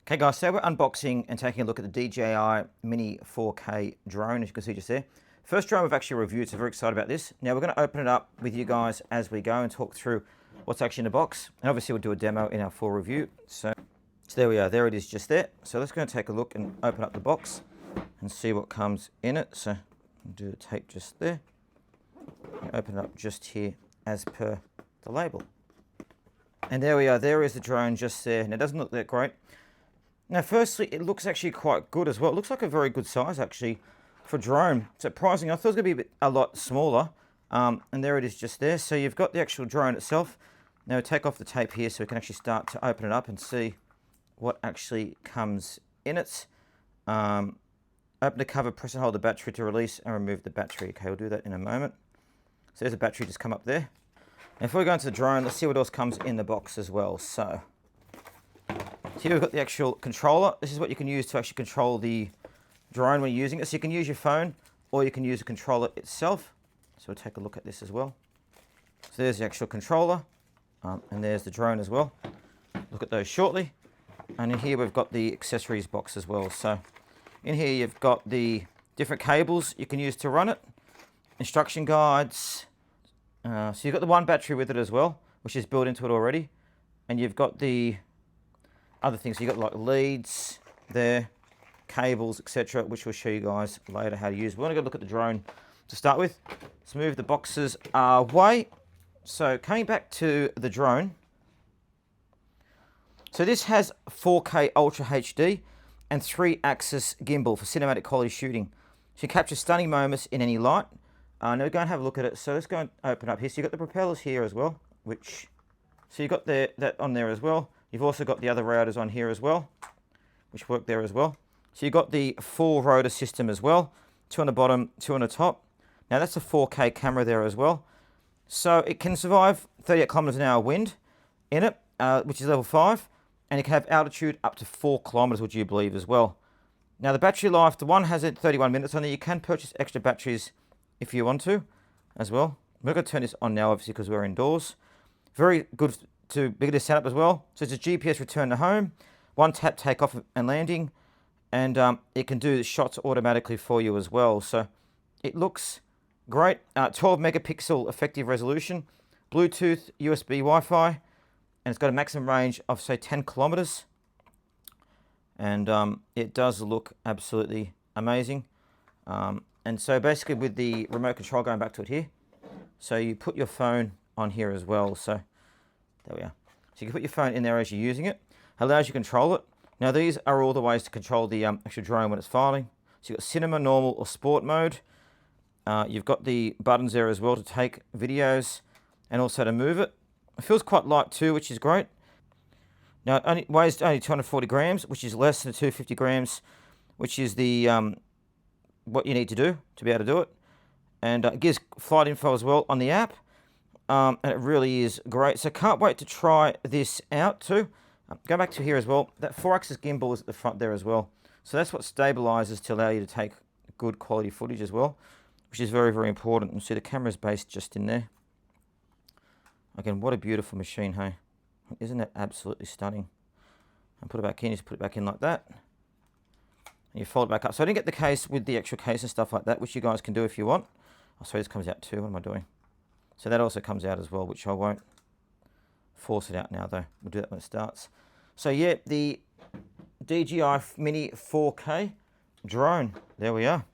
Okay guys, so we're unboxing and taking a look at the DJI Mini 4K drone, as you can see just there. First drone we've actually reviewed, so very excited about this. Now we're going to open it up with you guys as we go and talk through what's actually in the box. And obviously we'll do a demo in our full review. So there we are, there it is just there. So let's go and take a look and open up the box and see what comes in it. So I'll do the tape just there. Open it up just here as per the label. And there we are, there is the drone just there. And it doesn't look that great. Now, firstly, it looks actually quite good as well. It looks like a very good size, actually, for drone. Surprising, I thought it was going to be a lot smaller. And there it is just there. So you've got the actual drone itself. Now, take off the tape here so we can actually start to open it up and see what actually comes in it. Open the cover, press and hold the battery to release and remove the battery. Okay, we'll do that in a moment. So there's a battery just come up there. And before we go into the drone, let's see what else comes in the box as well. So here we've got the actual controller. This is what you can use to actually control the drone when you're using it. So you can use your phone or you can use the controller itself. So we'll take a look at this as well. So there's the actual controller and there's the drone as well. Look at those shortly. And in here we've got the accessories box as well. So in here you've got the different cables you can use to run it, instruction guides. So you've got the one battery with it as well, which is built into it already. And you've got the other things. So you've got like leads there, cables, etc., which we'll show you guys later how to use. We're going to go look at the drone to start with. Let's move the boxes away. So coming back to the drone. So this has 4K Ultra HD and 3-axis gimbal for cinematic quality shooting. So you capture stunning moments in any light. Now we're going to have a look at it. So let's go and open up here. So you've got the propellers here as well, so you've got that on there as well. You've also got the other rotors on here as well, which work there as well. So you've got the 4 rotor system as well, 2 on the bottom, 2 on the top. Now that's a 4K camera there as well. So it can survive 38 kilometers an hour wind in it, which is level 5. And it can have altitude up to 4 kilometers, would you believe, as well. Now the battery life, the one has it 31 minutes on it. You can purchase extra batteries if you want to as well. We're going to turn this on now, obviously, because we're indoors. Very good to be able to set up as well. So it's a GPS return to home, 1 tap takeoff and landing, and it can do the shots automatically for you as well. So it looks great. 12 megapixel effective resolution, Bluetooth, USB, Wi-Fi, and it's got a maximum range of say 10 kilometers. And it does look absolutely amazing. And so basically with the remote control, going back to it here, so you put your phone on here as well. So there we are. So you can put your phone in there as you're using it. Allows you to control it. Now these are all the ways to control the actual drone when it's filing. So you've got cinema, normal, or sport mode. You've got the buttons there as well to take videos and also to move it. It feels quite light too, which is great. Now it weighs only 240 grams, which is less than the 250 grams, which is the what you need to do to be able to do it. And it gives flight info as well on the app. And it really is great. So can't wait to try this out too. Go back to here as well. That 4-axis gimbal is at the front there as well. So that's what stabilizes to allow you to take good quality footage as well, which is very, very important. And see the camera's based just in there. Again, what a beautiful machine, hey? Isn't that absolutely stunning? And put it back in, just put it back in like that. And you fold it back up. So I didn't get the case with the actual case and stuff like that, which you guys can do if you want. Oh, sorry, this comes out too. What am I doing? So that also comes out as well, which I won't force it out now though. We'll do that when it starts. So yeah, the DJI Mini 4K drone. There we are.